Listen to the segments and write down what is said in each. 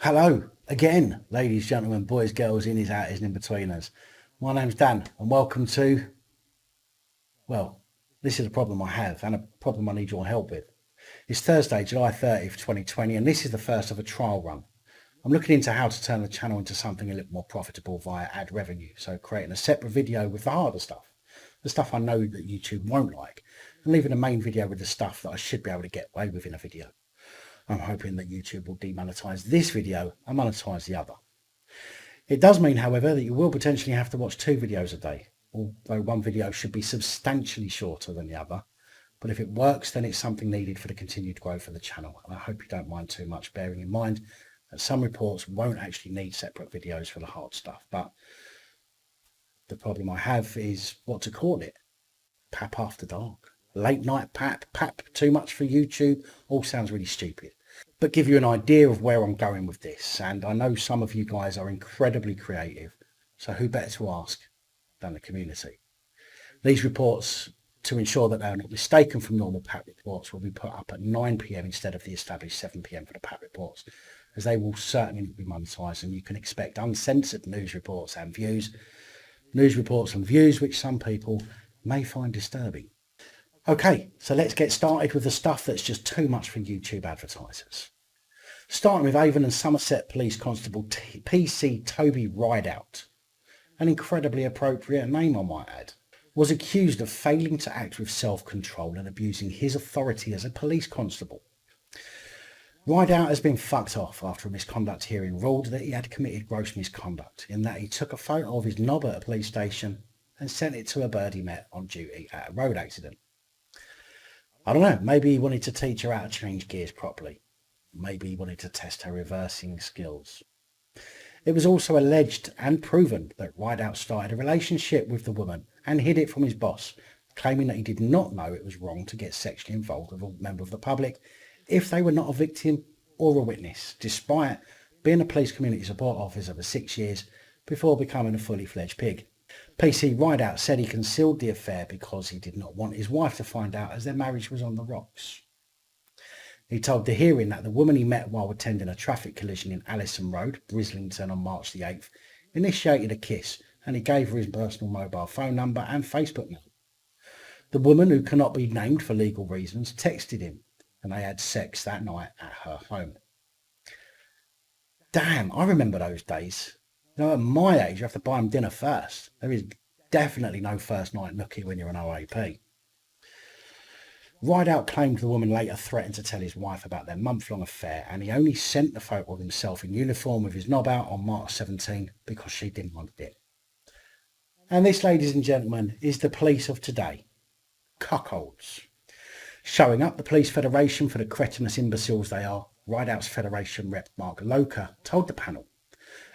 Hello again, ladies, gentlemen, boys, girls, innies, outies, and in-betweeners. My name's Dan, and welcome to, well, this is a problem I have and a problem I need your help with. It's Thursday, July 30th, 2020, and this is the first of a trial run. I'm looking into how to turn the channel into something a little more profitable via ad revenue, so creating a separate video with the harder stuff, the stuff I know that YouTube won't like, and leaving a main video with the stuff that I should be able to get away with in a video. I'm hoping that YouTube will demonetize this video and monetize the other. It does mean, however, that you will potentially have to watch 2 videos a day, although one video should be substantially shorter than the other. But if it works, then it's something needed for the continued growth of the channel. And I hope you don't mind too much, bearing in mind that some reports won't actually need separate videos for the hard stuff. But the problem I have is what to call it. PAP after dark. Late night PAP. PAP too much for YouTube. All sounds really stupid. But give you an idea of where I'm going with this. And I know some of you guys are incredibly creative. So who better to ask than the community? These reports, to ensure that they are not mistaken from normal PAP reports, will be put up at 9 p.m. instead of the established 7 p.m. for the PAP reports, as they will certainly not be monetised, and you can expect uncensored news reports and views which some people may find disturbing. Okay, so let's get started with the stuff that's just too much for YouTube advertisers. Starting with Avon and Somerset Police Constable PC Toby Rideout, an incredibly appropriate name I might add, was accused of failing to act with self-control and abusing his authority as a police constable. Rideout has been fucked off after a misconduct hearing ruled that he had committed gross misconduct in that he took a photo of his knob at a police station and sent it to a bird he met on duty at a road accident. I don't know, maybe he wanted to teach her how to change gears properly. Maybe he wanted to test her reversing skills. It was also alleged and proven that Rideout started a relationship with the woman and hid it from his boss, claiming that he did not know it was wrong to get sexually involved with a member of the public if they were not a victim or a witness, despite being a police community support officer for 6 years before becoming a fully fledged pig. PC Rideout said he concealed the affair because he did not want his wife to find out, as their marriage was on the rocks. He told the hearing that the woman he met while attending a traffic collision in Allison Road, Brislington, on March the 8th, initiated a kiss, and he gave her his personal mobile phone number and Facebook name. The woman, who cannot be named for legal reasons, texted him, and they had sex that night at her home. Damn, I remember those days. You know, at my age, you have to buy them dinner first. There is definitely no first night nookie when you're an OAP. Rideout claimed the woman later threatened to tell his wife about their month-long affair, and he only sent the photo of himself in uniform with his knob out on March 17 because she didn't want it. And this, ladies and gentlemen, is the police of today. Cuckolds. Showing up the police federation for the cretinous imbeciles they are, Rideout's federation rep Mark Loker told the panel,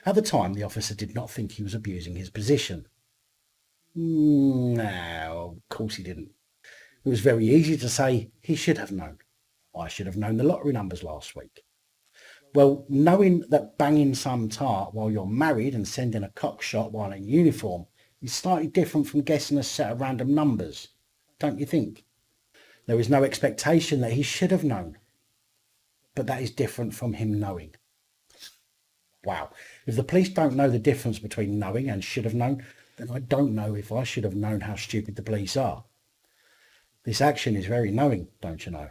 at the time the officer did not think he was abusing his position. No, of course he didn't. It was very easy to say he should have known. I should have known the lottery numbers last week. Well, knowing that banging some tart while you're married and sending a cock shot while in uniform is slightly different from guessing a set of random numbers, don't you think? There is no expectation that he should have known, but that is different from him knowing. Wow, if the police don't know the difference between knowing and should have known, then I don't know if I should have known how stupid the police are. This action is very knowing, don't you know?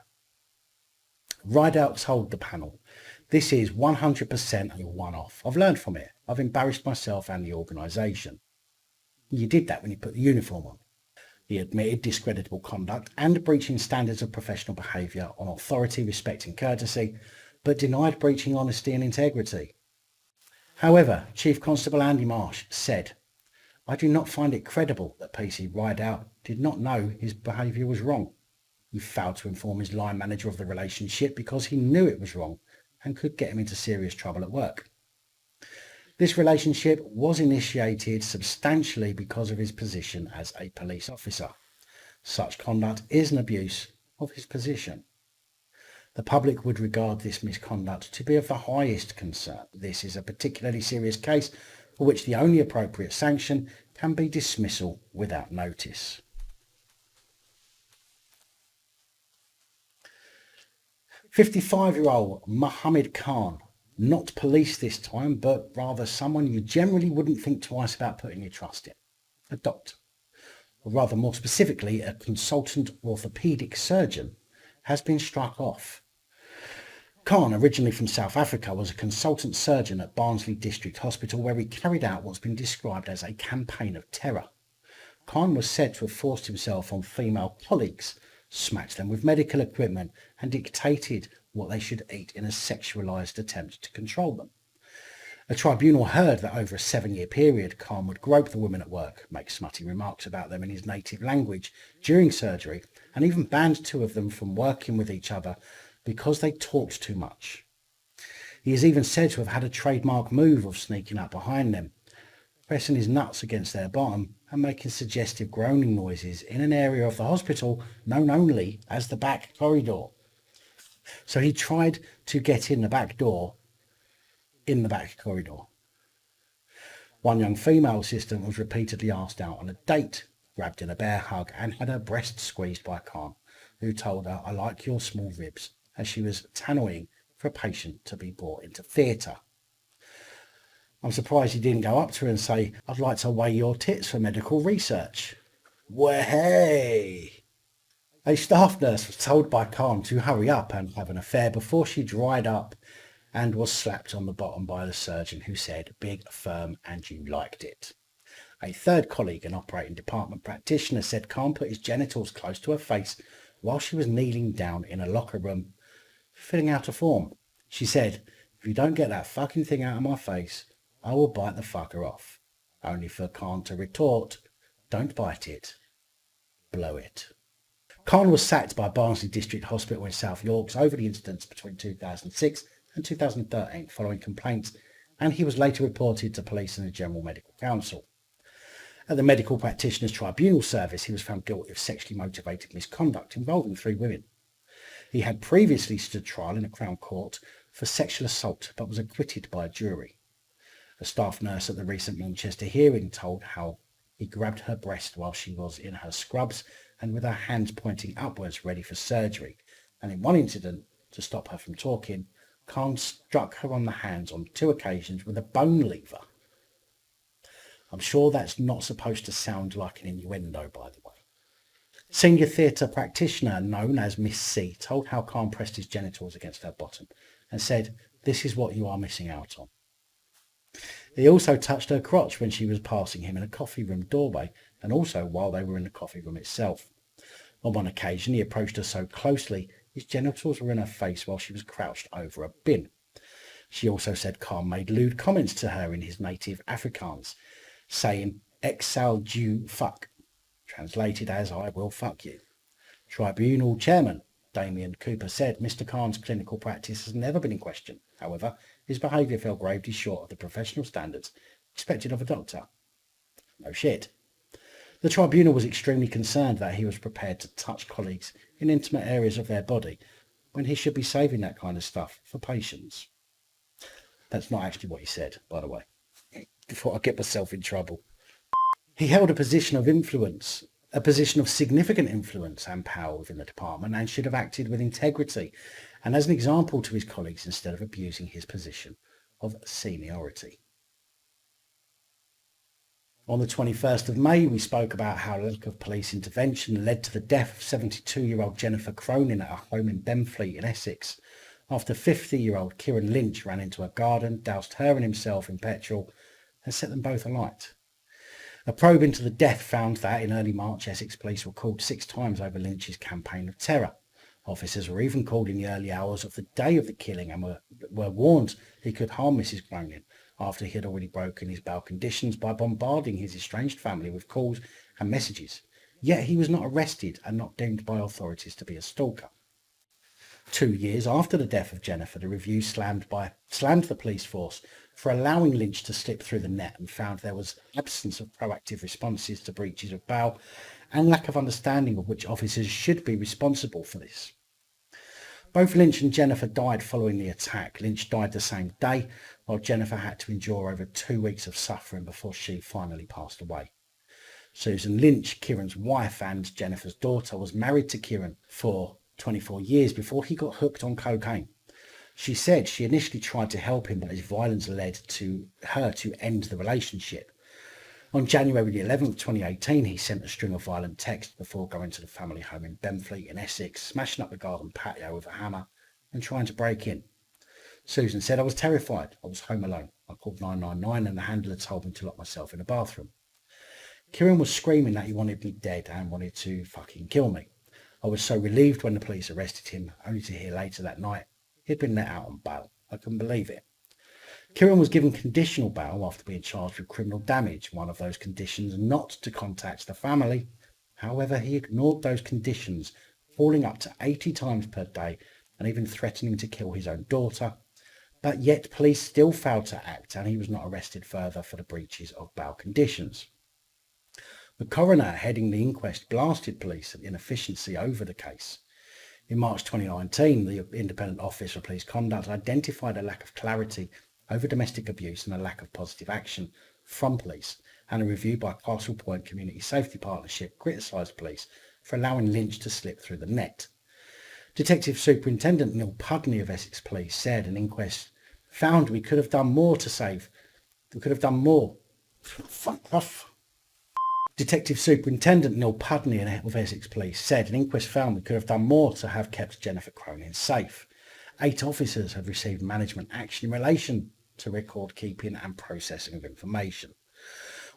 Rideout told the panel, this is 100% a one-off. I've learned from it. I've embarrassed myself and the organisation. You did that when you put the uniform on. He admitted discreditable conduct and breaching standards of professional behaviour on authority, respect and courtesy, but denied breaching honesty and integrity. However, Chief Constable Andy Marsh said, I do not find it credible that PC Rideout did not know his behaviour was wrong. He failed to inform his line manager of the relationship because he knew it was wrong and could get him into serious trouble at work. This relationship was initiated substantially because of his position as a police officer. Such conduct is an abuse of his position. The public would regard this misconduct to be of the highest concern. This is a particularly serious case for which the only appropriate sanction can be dismissal without notice. 55-year-old Mohammed Khan Not police this time, but rather someone you generally wouldn't think twice about putting your trust in. A doctor. Or rather more specifically, a consultant orthopaedic surgeon has been struck off. Khan, originally from South Africa, was a consultant surgeon at Barnsley District Hospital where he carried out what's been described as a campaign of terror. Khan was said to have forced himself on female colleagues, smacked them with medical equipment and dictated what they should eat in a sexualised attempt to control them. A tribunal heard that over a 7-year period, Khan would grope the women at work, make smutty remarks about them in his native language during surgery, and even banned 2 of them from working with each other because they talked too much. He is even said to have had a trademark move of sneaking up behind them, pressing his nuts against their bottom and making suggestive groaning noises in an area of the hospital known only as the back corridor. So he tried to get in the back door in the back corridor. One young female assistant was repeatedly asked out on a date, grabbed in a bear hug and had her breast squeezed by Khan, who told her, "I like your small ribs," as she was tannoying for a patient to be brought into theatre. I'm surprised he didn't go up to her and say, "I'd like to weigh your tits for medical research." Way! A staff nurse was told by Khan to hurry up and have an affair before she dried up and was slapped on the bottom by the surgeon, who said, "Big, firm, and you liked it." A third colleague, an operating department practitioner, said Khan put his genitals close to her face while she was kneeling down in a locker room, filling out a form. She said, "If you don't get that fucking thing out of my face, I will bite the fucker off," only for Khan to retort, "Don't bite it, blow it." Khan was sacked by Barnsley District Hospital in South Yorks over the incidents between 2006 and 2013 following complaints, and he was later reported to police and the General Medical Council. At the Medical Practitioners Tribunal Service, he was found guilty of sexually motivated misconduct involving 3 women. He had previously stood trial in a Crown Court for sexual assault, but was acquitted by a jury. A staff nurse at the recent Manchester hearing told how he grabbed her breast while she was in her scrubs and with her hands pointing upwards ready for surgery, and in one incident, to stop her from talking, Khan struck her on the hands on 2 occasions with a bone lever. I'm sure that's not supposed to sound like an innuendo, by the way. Senior theatre practitioner known as Miss C told how Khan pressed his genitals against her bottom and said, "This is what you are missing out on." He also touched her crotch when she was passing him in a coffee room doorway, and also while they were in the coffee room itself. On one occasion, he approached her so closely, his genitals were in her face while she was crouched over a bin. She also said Khan made lewd comments to her in his native Afrikaans, saying, "Exhale you fuck," translated as "I will fuck you." Tribunal Chairman Damien Cooper said Mr. Khan's clinical practice has never been in question. However, his behaviour fell gravely short of the professional standards expected of a doctor. No shit. The tribunal was extremely concerned that he was prepared to touch colleagues in intimate areas of their body when he should be saving that kind of stuff for patients. That's not actually what he said, by the way, before I get myself in trouble. He held a position of influence, a position of significant influence and power within the department, and should have acted with integrity and as an example to his colleagues instead of abusing his position of seniority. On the 21st of May, we spoke about how lack of police intervention led to the death of 72-year-old Jennifer Cronin at a home in Benfleet in Essex, after 50-year-old Kieran Lynch ran into a garden, doused her and himself in petrol, and set them both alight. A probe into the death found that in early March, Essex police were called 6 times over Lynch's campaign of terror. Officers were even called in the early hours of the day of the killing and were warned he could harm Mrs. Cronin after he had already broken his bail conditions by bombarding his estranged family with calls and messages. Yet he was not arrested and not deemed by authorities to be a stalker. 2 years after the death of Jennifer, the Review slammed the police force for allowing Lynch to slip through the net and found there was absence of proactive responses to breaches of bail and lack of understanding of which officers should be responsible for this. Both Lynch and Jennifer died following the attack. Lynch died the same day, while Jennifer had to endure over 2 weeks of suffering before she finally passed away. Susan Lynch, Kieran's wife and Jennifer's daughter, was married to Kieran for 24 years before he got hooked on cocaine. She said she initially tried to help him, but his violence led to her to end the relationship. On January the 11th, 2018, he sent a string of violent texts before going to the family home in Benfleet in Essex, smashing up the garden patio with a hammer and trying to break in. Susan said, "I was terrified. I was home alone. I called 999 and the handler told me to lock myself in the bathroom. Kieran was screaming that he wanted me dead and wanted to fucking kill me. I was so relieved when the police arrested him, only to hear later that night he'd been let out on bail. I couldn't believe it." Kieran was given conditional bail after being charged with criminal damage, one of those conditions not to contact the family. However, he ignored those conditions, falling up to 80 times per day and even threatening to kill his own daughter. But yet police still failed to act and he was not arrested further for the breaches of bail conditions. The coroner heading the inquest blasted police at inefficiency over the case. In March 2019, the Independent Office for Police Conduct identified a lack of clarity over domestic abuse and a lack of positive action from police, and a review by Castle Point Community Safety Partnership criticised police for allowing Lynch to slip through the net. Detective Superintendent Neil Pudney of Essex Police said an inquest found we could have done more to save. We could have done more. Fuck off. Detective Superintendent Neil Pudney of Essex Police said an inquest found we could have done more to have kept Jennifer Cronin safe. 8 officers have received management action in relation to record keeping and processing of information.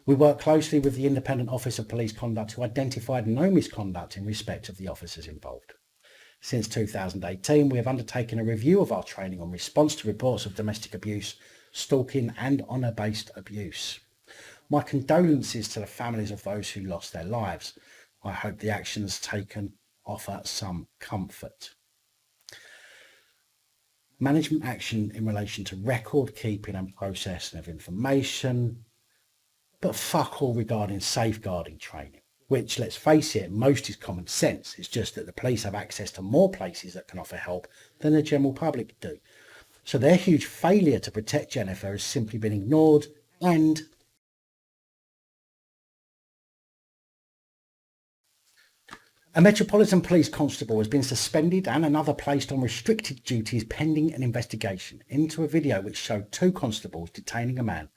We work closely with the Independent Office of Police Conduct who identified no misconduct in respect of the officers involved. Since 2018, we have undertaken a review of our training on response to reports of domestic abuse, stalking and honour-based abuse. My condolences to the families of those who lost their lives. I hope the actions taken offer some comfort. Management action in relation to record keeping and processing of information, but fuck all regarding safeguarding training, which, let's face it, most is common sense. It's just that the police have access to more places that can offer help than the general public do. So their huge failure to protect Jennifer has simply been ignored, and a Metropolitan Police Constable has been suspended and another placed on restricted duties pending an investigation into a video which showed 2 constables detaining a man,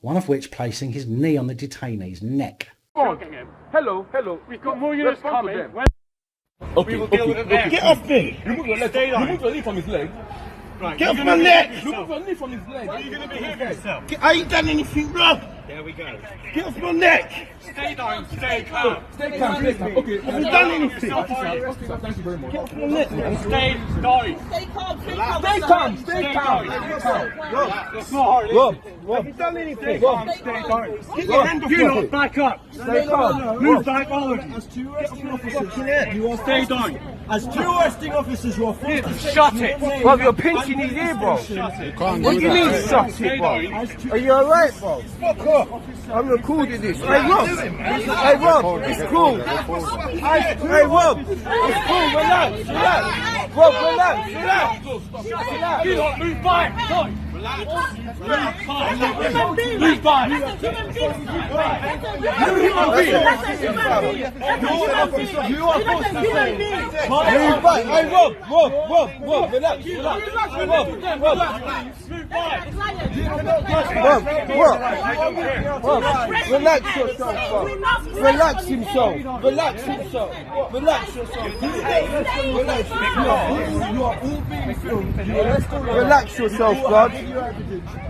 one of which placing his knee on the detainee's neck. Hello. We've got more units coming. Okay. Get off me! Remove your leg from his leg. Right. Get off my neck! Remove your knee from his leg. Are you going to behave yourself? I ain't done anything wrong! There we go. Get off my neck! Stay down, stay calm. Stay calm. Okay, have you done anything? Officer, Thank you very much. Get off my neck, man. Stay down. Stay calm. Stay calm. Rob, have you done anything? Rob, Stay down. get your hand off You your lot, head. back up. Stay calm. Move back, all of you. As 2 arresting officers, you are Stay down. As 2 arresting officers, you are forced to say Shut your it. name. Bro, you're pinching his ear, bro. What do you mean, shut it, bro? Are you alright, bro? Fuck off. I'm recording this. Hey, Rob. Hey, Rob, it's cool. Hey, Rob, it's cool. Relax. Rob, relax. You lot, move back. Go. Move back. You are forced to say. Move back. Hey, Rob, relax. Move back. Rob, relax yourself, bro. Relax yourself. You are all being filmed. Relax yourself, blood.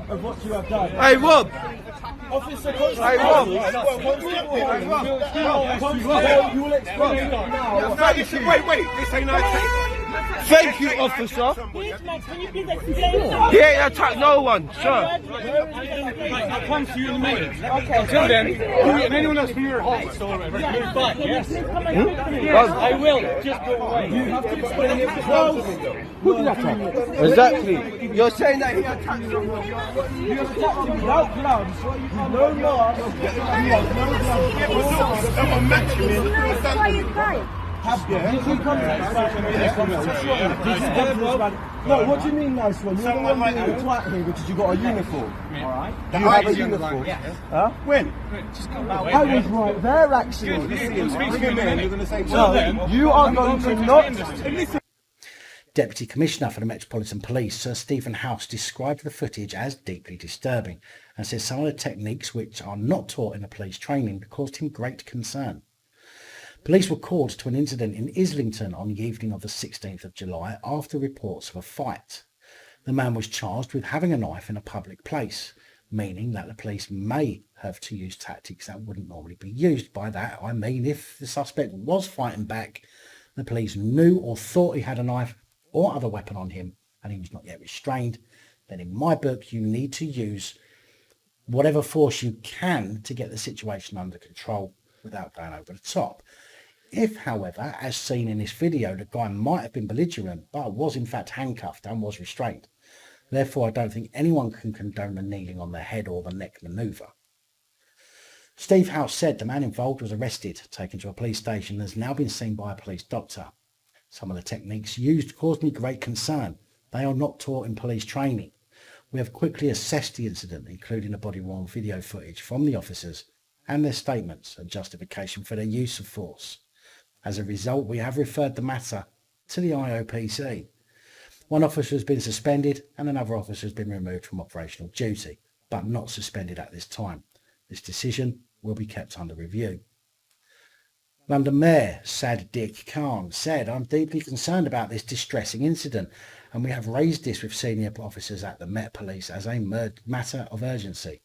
Of what you have done. Hey, Rob. Officer Hey, Rob. You will explain now. Wait. This ain't okay. Thank you, officer. Can you please explain? He ain't attacked no one, sir. I'll come to you in a minute. Okay. Until then, and anyone else from your home, so move back, yes? I will. Just go away. You have to explain it to Who did attack? Exactly. You're saying that he attacked someone. You have attacked him without gloves. No mask. You have no gloves. Someone match you in. Did you come to No, what do you mean nice one? You're the one being a twat here because you got a uniform. Alright. You have a uniform. Huh? When? I was right there actually. Bring him in, you're going to say, No, you are going to not... Deputy Commissioner for the Metropolitan Police, Sir Stephen House, described the footage as deeply disturbing and says some of the techniques which are not taught in the police training caused him great concern. Police were called to an incident in Islington on the evening of the 16th of July after reports of a fight. The man was charged with having a knife in a public place, meaning that the police may have to use tactics that wouldn't normally be used. By that, I mean if the suspect was fighting back, the police knew or thought he had a knife or other weapon on him and he was not yet restrained, then in my book you need to use whatever force you can to get the situation under control without going over the top. If, however, as seen in this video, the guy might have been belligerent but was in fact handcuffed and was restrained, therefore I don't think anyone can condone the kneeling on the head or the neck manoeuvre. Steve House said the man involved was arrested, taken to a police station and has now been seen by a police doctor. Some of the techniques used caused me great concern. They are not taught in police training. We have quickly assessed the incident, including the body-worn video footage from the officers and their statements and justification for their use of force. As a result, we have referred the matter to the IOPC. One officer has been suspended and another officer has been removed from operational duty, but not suspended at this time. This decision will be kept under review. London Mayor Sadiq Khan said, "I'm deeply concerned about this distressing incident and we have raised this with senior officers at the Met Police as a matter of urgency.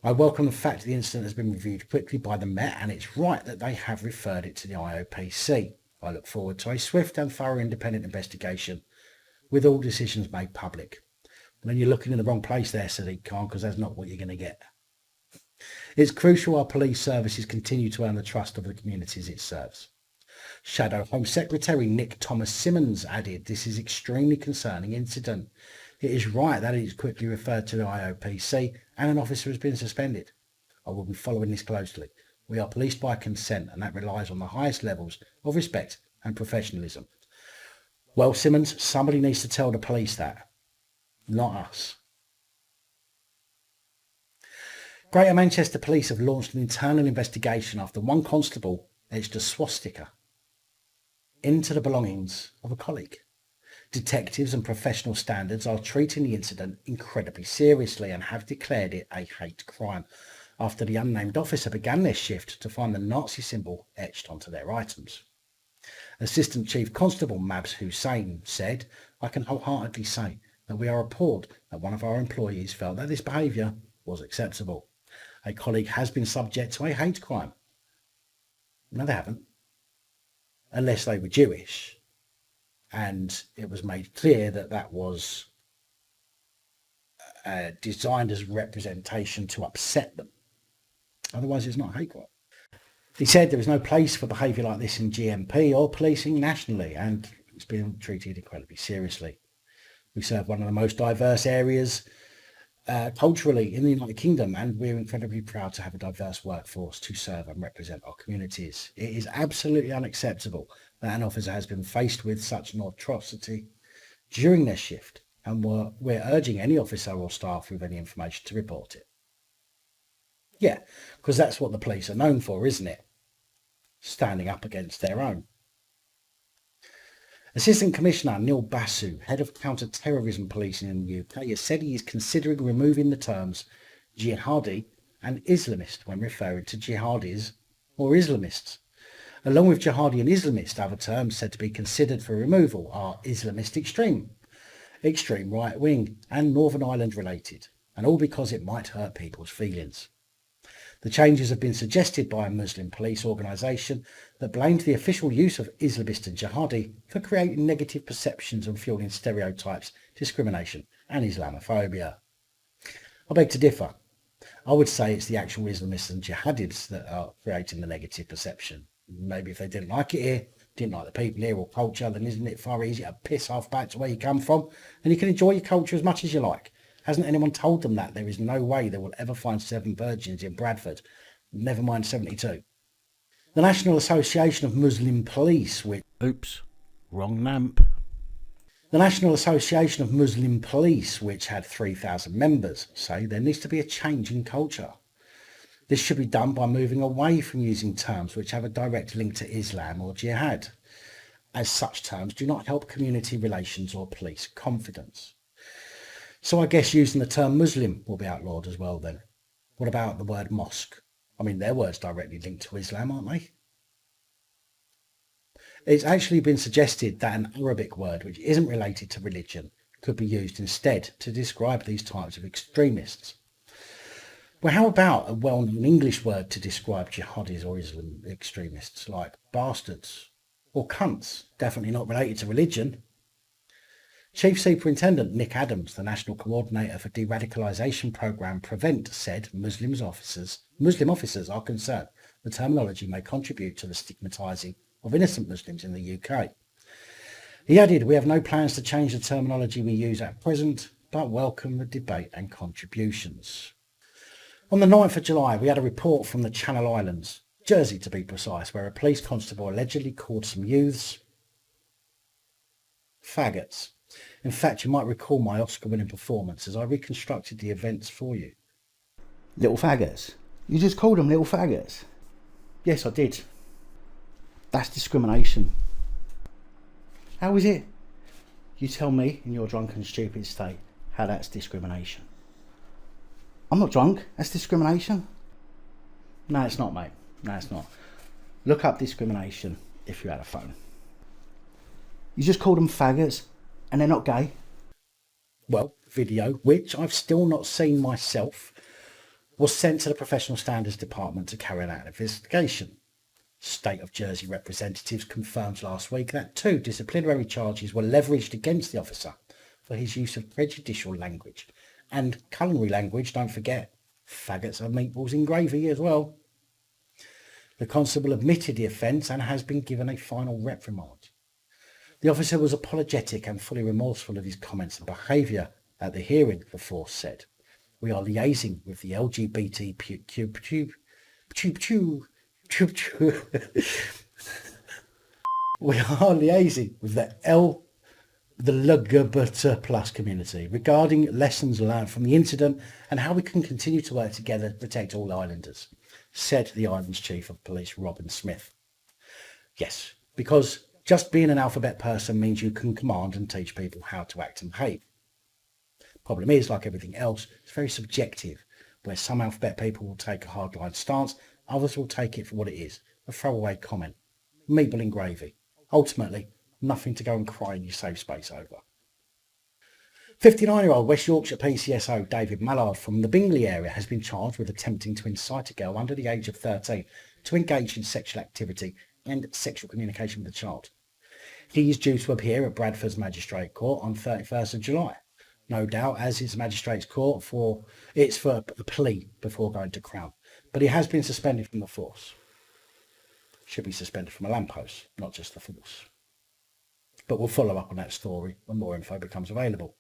I welcome the fact the incident has been reviewed quickly by the Met and it's right that they have referred it to the IOPC. I look forward to a swift and thorough independent investigation with all decisions made public." And then you're looking in the wrong place there, Sadiq Khan, because that's not what you're going to get. It's crucial our police services continue to earn the trust of the communities it serves. Shadow Home Secretary Nick Thomas Simmons added, "This is extremely concerning incident. It is right that it is quickly referred to the IOPC and an officer has been suspended. I will be following this closely. We are policed by consent and that relies on the highest levels of respect and professionalism." Well, Simmons, somebody needs to tell the police that, not us. Greater Manchester Police have launched an internal investigation after one constable etched a swastika into the belongings of a colleague. Detectives and professional standards are treating the incident incredibly seriously and have declared it a hate crime after the unnamed officer began their shift to find the Nazi symbol etched onto their items. Assistant Chief Constable Mabs Hussain said, "I can wholeheartedly say that we are appalled that one of our employees felt that this behaviour was acceptable. A colleague has been subject to a hate crime." No, they haven't. Unless they were Jewish. And it was made clear that that was designed as representation to upset them. Otherwise, it's not a hate crime. He said there is no place for behaviour like this in GMP or policing nationally, and it's been treated incredibly seriously. We serve one of the most diverse areas culturally in the United Kingdom, and we're incredibly proud to have a diverse workforce to serve and represent our communities. It is absolutely unacceptable that an officer has been faced with such an atrocity during their shift, and we're urging any officer or staff with any information to report it. Yeah, because that's what the police are known for, isn't it? Standing up against their own. Assistant Commissioner Neil Basu, head of counter-terrorism policing in the UK, has said he is considering removing the terms jihadi and Islamist when referring to jihadis or Islamists. Along with jihadi and Islamist, other terms said to be considered for removal are Islamist extreme, extreme right-wing and Northern Ireland related, and all because it might hurt people's feelings. The changes have been suggested by a Muslim police organisation that blamed the official use of Islamist and jihadi for creating negative perceptions and fueling stereotypes, discrimination and Islamophobia. I beg to differ. I would say it's the actual Islamists and jihadis that are creating the negative perception. Maybe if they didn't like it here, didn't like the people here or culture, then isn't it far easier to piss off back to where you come from and you can enjoy your culture as much as you like? Hasn't anyone told them that? There is no way they will ever find 7 virgins in Bradford, never mind 72. The National Association of Muslim Police, which... Oops, wrong NAMP. The National Association of Muslim Police, which had 3,000 members, say there needs to be a change in culture. This should be done by moving away from using terms which have a direct link to Islam or jihad. as such terms do not help community relations or police confidence. So I guess using the term Muslim will be outlawed as well then. What about the word mosque? I mean, their words directly linked to Islam, aren't they? It's actually been suggested that an Arabic word which isn't related to religion could be used instead to describe these types of extremists. Well, how about a well-known English word to describe jihadis or Islam extremists, like bastards or cunts? Definitely not related to religion. Chief Superintendent Nick Adams, the National Coordinator for De-Radicalisation Programme Prevent, said Muslim officers are concerned the terminology may contribute to the stigmatising of innocent Muslims in the UK. He added, "We have no plans to change the terminology we use at present, but welcome the debate and contributions." On the 9th of July, we had a report from the Channel Islands, Jersey to be precise, where a police constable allegedly called some youths faggots. In fact, you might recall my Oscar-winning performance as I reconstructed the events for you. Little faggots? You just called them little faggots? Yes, I did. That's discrimination. How is it? You tell me in your drunken, stupid state how that's discrimination. I'm not drunk. That's discrimination. No, it's not, mate. No, it's not. Look up discrimination if you had a phone. You just called them faggots and they're not gay? Well, video, which I've still not seen myself, was sent to the Professional Standards Department to carry out an investigation. State of Jersey representatives confirmed last week that 2 disciplinary charges were leveraged against the officer for his use of prejudicial language and culinary language, don't forget, faggots and meatballs in gravy as well. The constable admitted the offence and has been given a final reprimand. The officer was apologetic and fully remorseful of his comments and behaviour at the hearing, the force said. "We are liaising with the LGBTQ we are liaising with the LGBT plus community regarding lessons learned from the incident and how we can continue to work together to protect all islanders," said the island's Chief of Police, Robin Smith. Yes, because just being an alphabet person means you can command and teach people how to act and behave. Problem is, like everything else, it's very subjective, where some alphabet people will take a hardline stance, others will take it for what it is, a throwaway comment. Meatball in gravy. Ultimately, nothing to go and cry in your safe space over. 59-year-old West Yorkshire PCSO David Mallard from the Bingley area has been charged with attempting to incite a girl under the age of 13 to engage in sexual activity and sexual communication with a child. He is due to appear at Bradford's Magistrate Court on 31st of July. No doubt, as is Magistrates Court, it's for a plea before going to Crown. But he has been suspended from the force. Should be suspended from a lamppost, not just the force. But we'll follow up on that story when more info becomes available.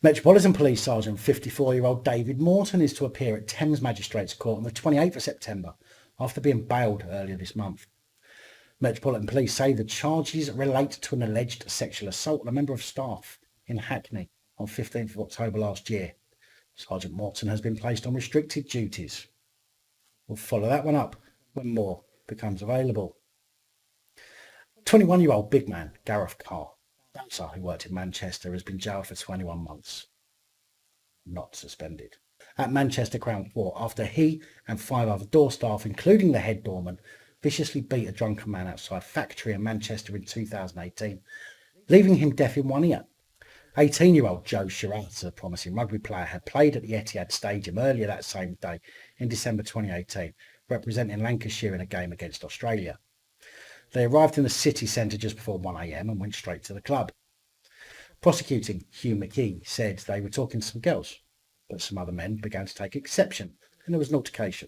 Metropolitan Police Sergeant 54-year-old David Morton is to appear at Thames Magistrates Court on the 28th of September after being bailed earlier this month. Metropolitan Police say the charges relate to an alleged sexual assault on a member of staff in Hackney on 15th of October last year. Sergeant Morton has been placed on restricted duties. We'll follow that one up when more becomes available. 21-year-old big man Gareth Carr, dancer who worked in Manchester, has been jailed for 21 months. Not suspended. At Manchester Crown Court after he and 5 other door staff, including the head doorman, viciously beat a drunken man outside a factory in Manchester in 2018, leaving him deaf in one ear. 18-year-old Joe Shiraz, a promising rugby player, had played at the Etihad Stadium earlier that same day in December 2018, representing Lancashire in a game against Australia. They arrived in the city centre just before 1 a.m. and went straight to the club. Prosecuting Hugh McKee said they were talking to some girls, but some other men began to take exception, and there was an altercation.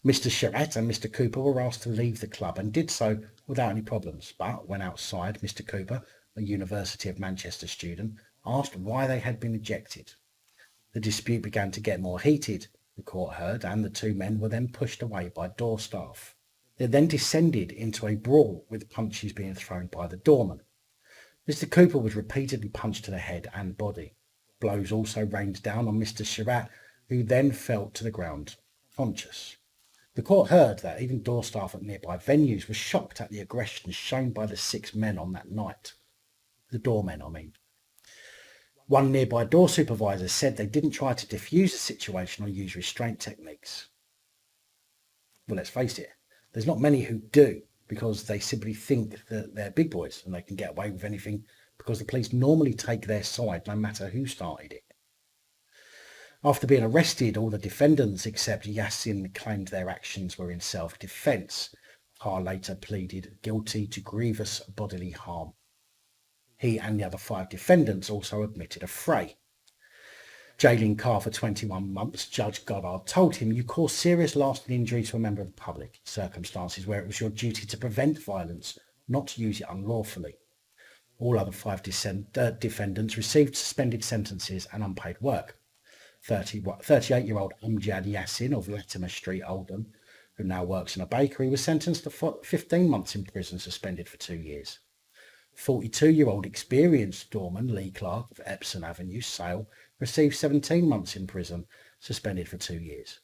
Mr. Shiraz and Mr. Cooper were asked to leave the club and did so without any problems, but when outside, Mr. Cooper, a University of Manchester student, asked why they had been ejected. The dispute began to get more heated, the court heard, and the 2 men were then pushed away by door staff. It then descended into a brawl with punches being thrown by the doorman. Mr. Cooper was repeatedly punched to the head and body. Blows also rained down on Mr. Shiraz, who then fell to the ground, conscious. The court heard that even door staff at nearby venues were shocked at the aggression shown by the 6 men on that night. The doormen, I mean. One nearby door supervisor said they didn't try to diffuse the situation or use restraint techniques. Well, let's face it, there's not many who do, because they simply think that they're big boys and they can get away with anything because the police normally take their side no matter who started it. After being arrested, all the defendants except Yassin claimed their actions were in self-defence. Carr later pleaded guilty to grievous bodily harm. He and the other 5 defendants also admitted a fray. Jailing Carr for 21 months, Judge Goddard told him, "You caused serious lasting injury to a member of the public, circumstances where it was your duty to prevent violence, not to use it unlawfully." All other 5 defendants received suspended sentences and unpaid work. 38-year-old Amjad Yassin of Latimer Street, Oldham, who now works in a bakery, was sentenced to 15 months in prison, suspended for 2 years. 42-year-old experienced doorman Lee Clark of Epsom Avenue, Sale, received 17 months in prison, suspended for 2 years.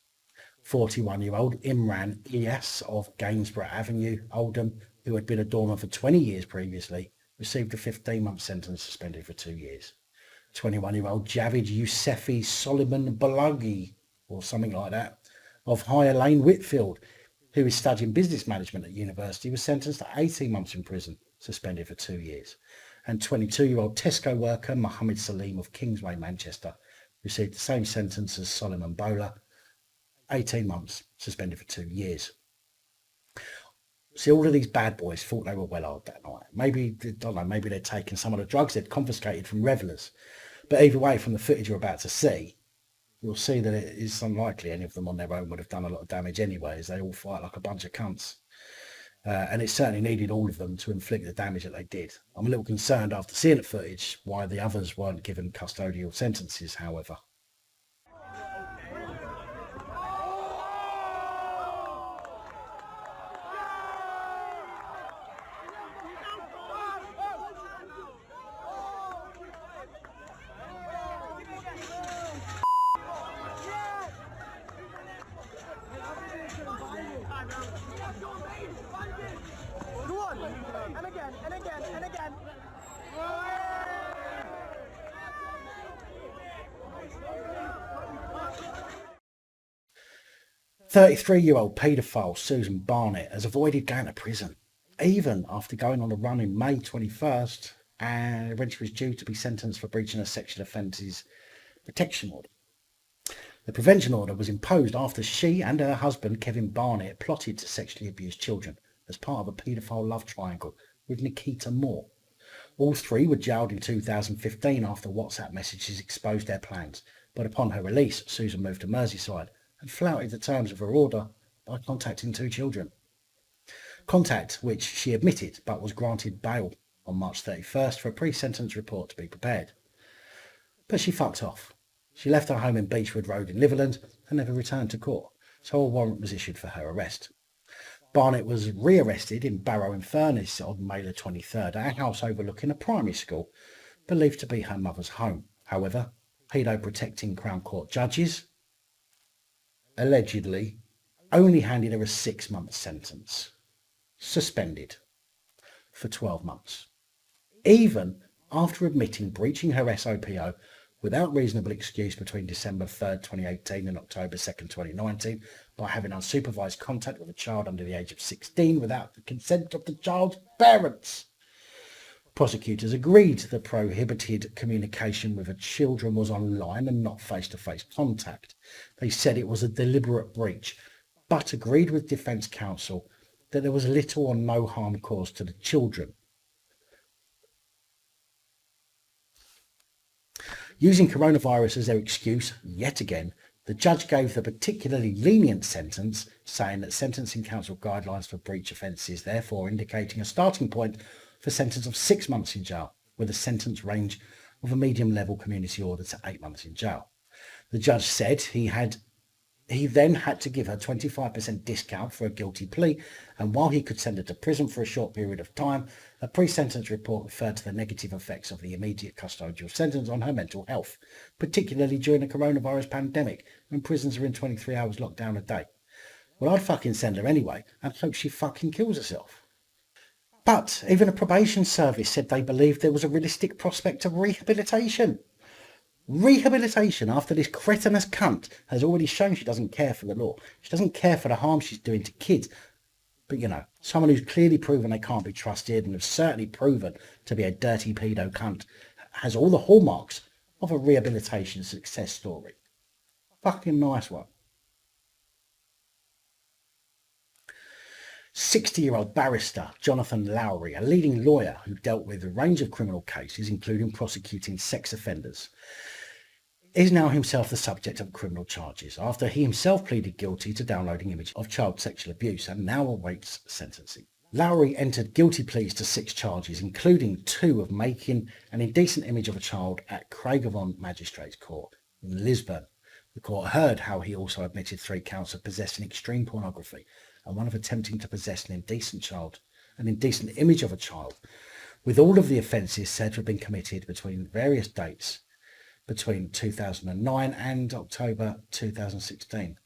41-year-old Imran Ilyas of Gainsborough Avenue, Oldham, who had been a doorman for 20 years previously, received a 15-month sentence, suspended for 2 years. 21-year-old Javid Yousefi Solomon Balagi, or something like that, of Higher Lane, Whitfield, who is studying business management at university, was sentenced to 18 months in prison, suspended for 2 years. And 22-year-old Tesco worker Mohammed Salim of Kingsway, Manchester, received the same sentence as Solomon Bowler, 18 months, suspended for 2 years. See, all of these bad boys thought they were well old that night. Maybe, I don't know, maybe they'd taken some of the drugs they'd confiscated from revellers. But either way, from the footage you're about to see, you'll see that it is unlikely any of them on their own would have done a lot of damage anyway, as they all fight like a bunch of cunts. And it certainly needed all of them to inflict the damage that they did. I'm a little concerned after seeing the footage why the others weren't given custodial sentences, however. And again, and again, and again. 33-year-old paedophile Susan Barnett has avoided going to prison, even after going on the run in May 21st, and when she was due to be sentenced for breaching a sexual offences protection order. The prevention order was imposed after she and her husband, Kevin Barnett, plotted to sexually abuse children as part of a paedophile love triangle with Nikita Moore. All 3 were jailed in 2015 after WhatsApp messages exposed their plans, but upon her release, Susan moved to Merseyside and flouted the terms of her order by contacting 2 children. Contact which she admitted, but was granted bail on March 31st for a pre-sentence report to be prepared. But she fucked off. She left her home in Beechwood Road in Liverland and never returned to court, so a warrant was issued for her arrest. Barnett was re-arrested in Barrow-in-Furness on May the 23rd at a house overlooking a primary school, believed to be her mother's home. However, paedo-protecting Crown Court judges allegedly only handed her a 6-month sentence, suspended for 12 months, even after admitting breaching her SOPO without reasonable excuse between December 3rd, 2018 and October 2nd, 2019, by having unsupervised contact with a child under the age of 16 without the consent of the child's parents. Prosecutors agreed the prohibited communication with her children was online and not face-to-face contact. They said it was a deliberate breach, but agreed with defence counsel that there was little or no harm caused to the children. Using coronavirus as their excuse, yet again, the judge gave the particularly lenient sentence, saying that sentencing council guidelines for breach offences therefore indicating a starting point for a sentence of 6 months in jail, with a sentence range of a medium-level community order to 8 months in jail. The judge said he then had to give her 25% discount for a guilty plea, and while he could send her to prison for a short period of time, a pre-sentence report referred to the negative effects of the immediate custodial sentence on her mental health, particularly during the coronavirus pandemic, when prisons are in 23 hours lockdown a day. Well, I'd fucking send her anyway and hope she fucking kills herself. But even a probation service said they believed there was a realistic prospect of rehabilitation. Rehabilitation after this cretinous cunt has already shown she doesn't care for the law. She doesn't care for the harm she's doing to kids. But, you know, someone who's clearly proven they can't be trusted and has certainly proven to be a dirty pedo cunt has all the hallmarks of a rehabilitation success story. Fucking nice one. 60-year-old barrister Jonathan Lowry, a leading lawyer who dealt with a range of criminal cases, including prosecuting sex offenders, is now himself the subject of criminal charges after he himself pleaded guilty to downloading images of child sexual abuse and now awaits sentencing. Lowry entered guilty pleas to 6 charges, including 2 of making an indecent image of a child at Craigavon Magistrates Court in Lisbon. The court heard how he also admitted 3 counts of possessing extreme pornography and 1 of attempting to possess an indecent image of a child, with all of the offences said to have been committed between various dates between 2009 and October 2016.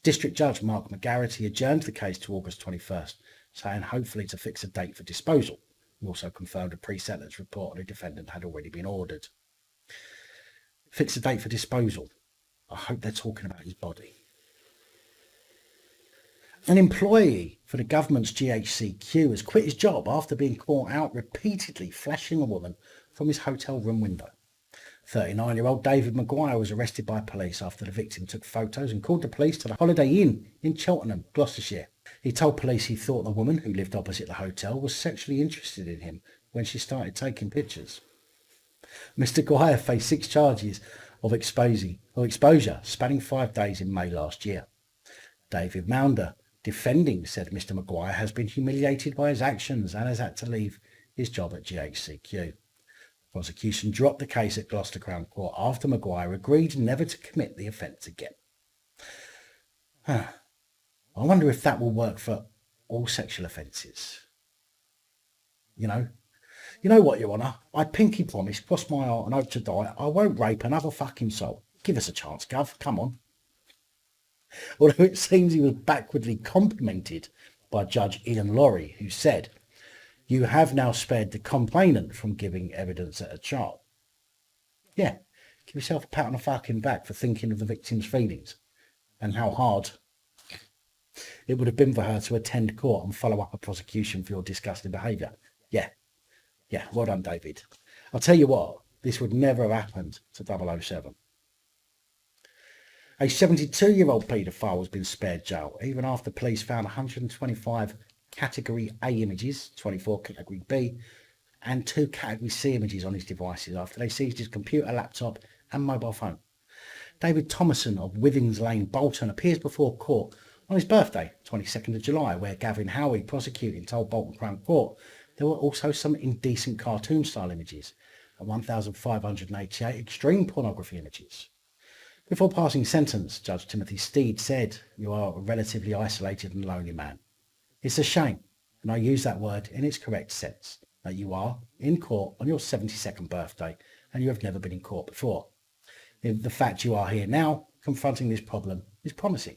District Judge Mark McGarity adjourned the case to August 21st, saying hopefully to fix a date for disposal. He also confirmed a pre-sentence report on the defendant had already been ordered. Fix a date for disposal. I hope they're talking about his body. An employee for the government's GHCQ has quit his job after being caught out repeatedly flashing a woman from his hotel room window. 39-year-old David Maguire was arrested by police after the victim took photos and called the police to the Holiday Inn in Cheltenham, Gloucestershire. He told police he thought the woman, who lived opposite the hotel, was sexually interested in him when she started taking pictures. Mr. Maguire faced 6 charges of exposure spanning 5 days in May last year. David Maunder, defending, said Mr. Maguire has been humiliated by his actions and has had to leave his job at GHCQ. Prosecution dropped the case at Gloucester Crown Court after Maguire agreed never to commit the offence again. I wonder if that will work for all sexual offences. You know what, Your Honour? I pinky promise, cross my heart and hope to die, I won't rape another fucking soul. Give us a chance, Gov. Come on. Although it seems he was backwardly complimented by Judge Ian Lowry, who said, "You have now spared the complainant from giving evidence at a trial." Yeah, give yourself a pat on the fucking back for thinking of the victim's feelings and how hard it would have been for her to attend court and follow up a prosecution for your disgusting behaviour. Yeah, well done, David. I'll tell you what, this would never have happened to 007. A 72-year-old paedophile has been spared jail, even after police found 125 Category A images, 24 Category B, and 2 Category C images on his devices after they seized his computer, laptop and mobile phone. David Thomason of Withings Lane, Bolton, appears before court on his birthday, 22nd of July, where Gavin Howie, prosecuting, told Bolton Crown Court there were also some indecent cartoon-style images and 1,588 extreme pornography images. Before passing sentence, Judge Timothy Steed said, "You are a relatively isolated and lonely man. It's a shame, and I use that word in its correct sense, that you are in court on your 72nd birthday and you have never been in court before. The fact you are here now, confronting this problem, is promising."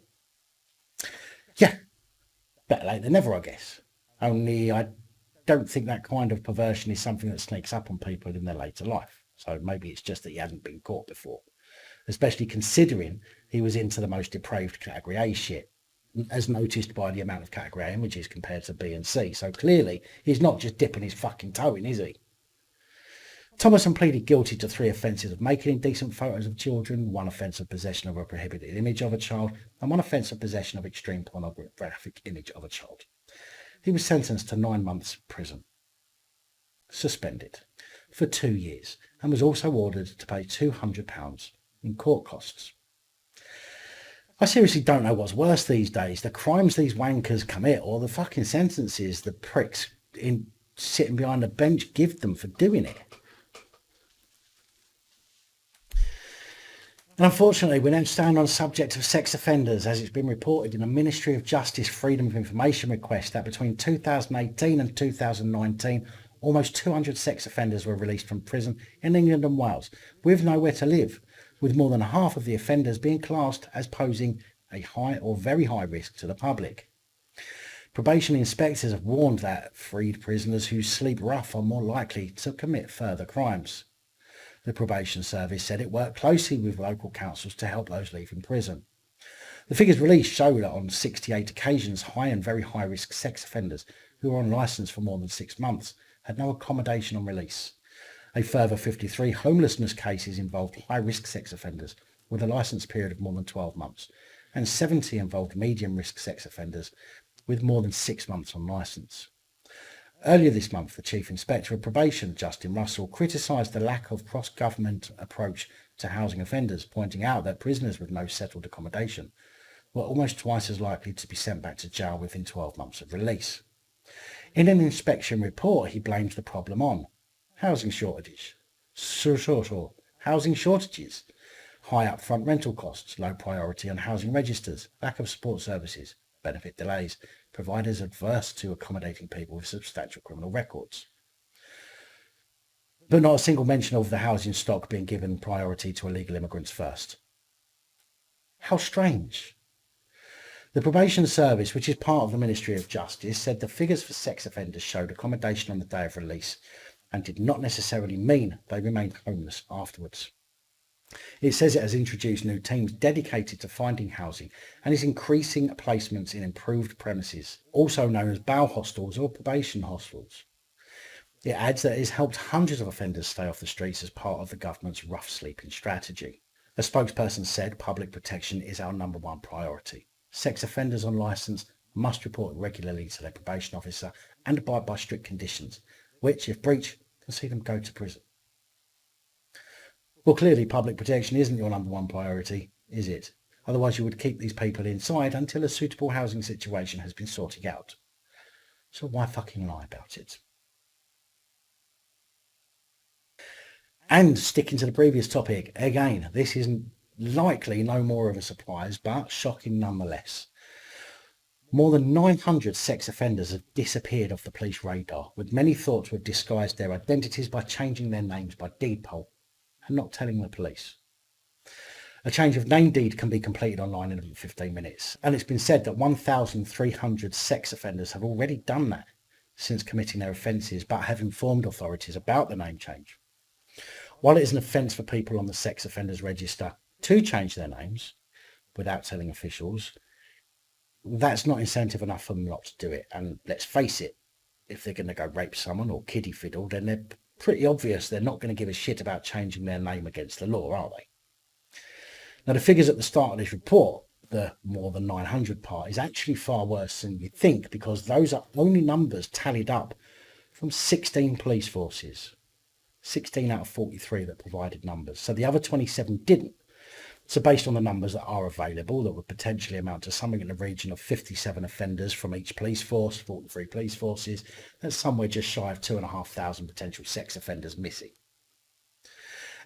Yeah, better late than never, I guess. Only I don't think that kind of perversion is something that sneaks up on people in their later life. So maybe it's just that he hasn't been caught before, especially considering he was into the most depraved Category A shit, as noticed by the amount of Category A images compared to B and C. So clearly, he's not just dipping his fucking toe in, is he? Thomason pleaded guilty to 3 offences of making indecent photos of children, 1 offence of possession of a prohibited image of a child, and 1 offence of possession of extreme pornographic image of a child. He was sentenced to 9 months prison, suspended for 2 years, and was also ordered to pay £200 in court costs. I seriously don't know what's worse these days, the crimes these wankers commit or the fucking sentences the pricks in sitting behind the bench give them for doing it. And unfortunately, we're now staying on the subject of sex offenders, as it's been reported in a Ministry of Justice Freedom of Information request that between 2018 and 2019, almost 200 sex offenders were released from prison in England and Wales with nowhere to live, with more than half of the offenders being classed as posing a high or very high risk to the public. Probation inspectors have warned that freed prisoners who sleep rough are more likely to commit further crimes. The probation service said it worked closely with local councils to help those leaving prison. The figures released show that on 68 occasions, high and very high risk sex offenders who were on licence for more than 6 months had no accommodation on release. A further 53 homelessness cases involved high risk sex offenders with a licence period of more than 12 months, and 70 involved medium risk sex offenders with more than 6 months on licence. Earlier this month, the Chief Inspector of Probation, Justin Russell, criticised the lack of cross-government approach to housing offenders, pointing out that prisoners with no settled accommodation were almost twice as likely to be sent back to jail within 12 months of release. In an inspection report, he blames the problem on housing shortages, housing shortages, high upfront rental costs, low priority on housing registers, lack of support services, benefit delays, providers adverse to accommodating people with substantial criminal records. But not a single mention of the housing stock being given priority to illegal immigrants first. How strange. The probation service, which is part of the Ministry of Justice, said the figures for sex offenders showed accommodation on the day of release and did not necessarily mean they remained homeless afterwards. It says it has introduced new teams dedicated to finding housing and is increasing placements in improved premises, also known as bail hostels or probation hostels. It adds that it has helped hundreds of offenders stay off the streets as part of the government's rough sleeping strategy. A spokesperson said public protection is our number one priority. Sex offenders on licence must report regularly to their probation officer and abide by strict conditions, which, if breached, can see them go to prison. Well, clearly public protection isn't your number one priority, is it? Otherwise you would keep these people inside until a suitable housing situation has been sorted out. So why fucking lie about it? And sticking to the previous topic, again, this isn't likely no more of a surprise, but shocking nonetheless. More than 900 sex offenders have disappeared off the police radar, with many thought to have disguised their identities by changing their names by deed poll and not telling the police. A change of name deed can be completed online in about 15 minutes, and it's been said that 1,300 sex offenders have already done that since committing their offences, but have informed authorities about the name change. While it is an offence for people on the sex offenders register to change their names without telling officials, that's not incentive enough for them not to do it. And let's face it, if they're going to go rape someone or kiddie fiddle, then they're pretty obvious they're not going to give a shit about changing their name against the law, are they? Now, the figures at the start of this report, the more than 900 part, is actually far worse than you'd think, because those are only numbers tallied up from 16 police forces. 16 out of 43 that provided numbers. So the other 27 didn't. So based on the numbers that are available, that would potentially amount to something in the region of 57 offenders from each police force, 43 police forces, that's somewhere just shy of 2,500 potential sex offenders missing.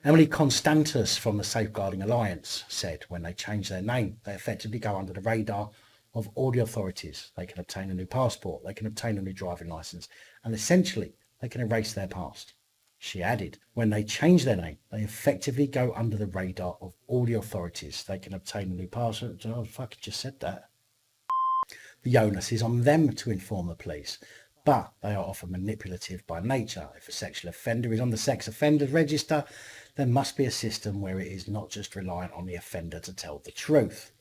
Emily Constantus from the Safeguarding Alliance said when they change their name, they effectively go under the radar of all the authorities. They can obtain a new passport, they can obtain a new driving licence, and essentially they can erase their past. She added, when they change their name, they effectively go under the radar of all the authorities. They can obtain a new passport. Oh, fuck, I just said that. The onus is on them to inform the police, but they are often manipulative by nature. If a sexual offender is on the sex offenders register, there must be a system where it is not just reliant on the offender to tell the truth.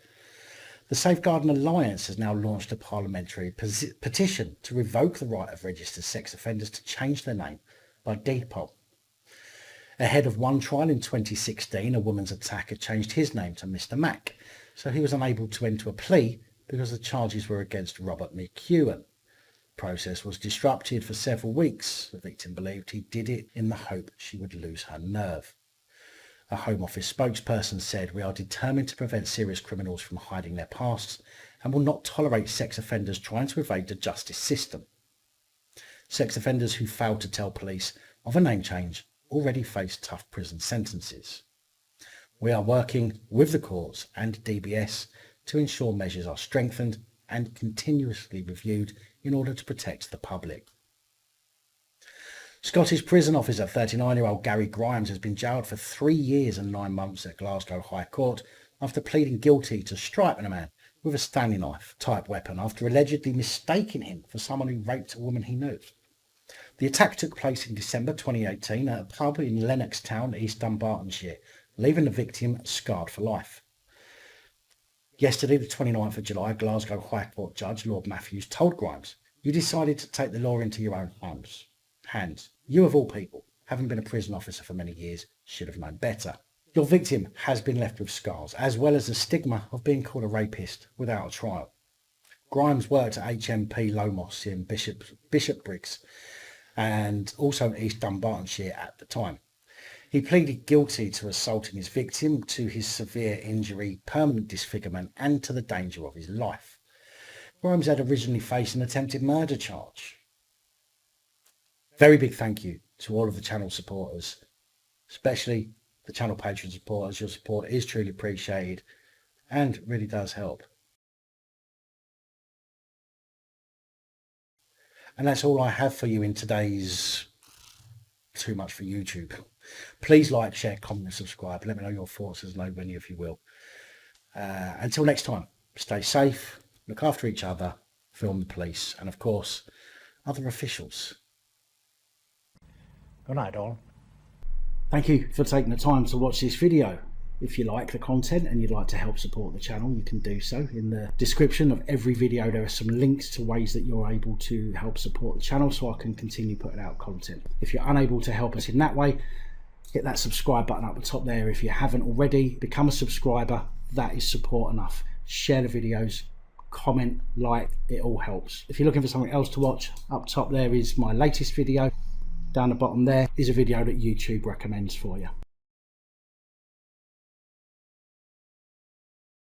The Safeguarding Alliance has now launched a parliamentary petition to revoke the right of registered sex offenders to change their name by deed poll. Ahead of one trial in 2016, a woman's attacker changed his name to Mr. Mack, so he was unable to enter a plea because the charges were against Robert McEwen. The process was disrupted for several weeks. The victim believed he did it in the hope she would lose her nerve. A Home Office spokesperson said, "We are determined to prevent serious criminals from hiding their pasts and will not tolerate sex offenders trying to evade the justice system." Sex offenders who failed to tell police of a name change already face tough prison sentences. We are working with the courts and DBS to ensure measures are strengthened and continuously reviewed in order to protect the public. Scottish prison officer 39-year-old Gary Grimes has been jailed for 3 years and 9 months at Glasgow High Court after pleading guilty to striking a man with a Stanley knife type weapon after allegedly mistaking him for someone who raped a woman he knew. The attack took place in December 2018 at a pub in Lennoxtown, East Dunbartonshire, leaving the victim scarred for life. Yesterday, the 29th of July, Glasgow High Court Judge Lord Matthews told Grimes, "You decided to take the law into your own hands. You of all people, having been a prison officer for many years, should have known better. Your victim has been left with scars, as well as the stigma of being called a rapist without a trial." Grimes worked at HMP Lomos in Bishopbriggs and also in East Dunbartonshire at the time. He pleaded guilty to assaulting his victim, to his severe injury, permanent disfigurement, and to the danger of his life. Grimes had originally faced an attempted murder charge. Very big thank you to all of the channel supporters, especially the channel Patreon supporters. Your support is truly appreciated and really does help. And that's all I have for you in today's Too Much for YouTube. Please like, share, comment and subscribe. Let me know your thoughts as nobody, if you will. Until next time, stay safe, look after each other, film the police, and of course, other officials. Good night, all. Thank you for taking the time to watch this video. If you like the content and you'd like to help support the channel, you can do so. In the description of every video, there are some links to ways that you're able to help support the channel so I can continue putting out content. If you're unable to help us in that way, hit that subscribe button up the top there. If you haven't already, become a subscriber. That is support enough. Share the videos, comment, like, it all helps. If you're looking for something else to watch, up top there is my latest video. Down the bottom there is a video that YouTube recommends for you.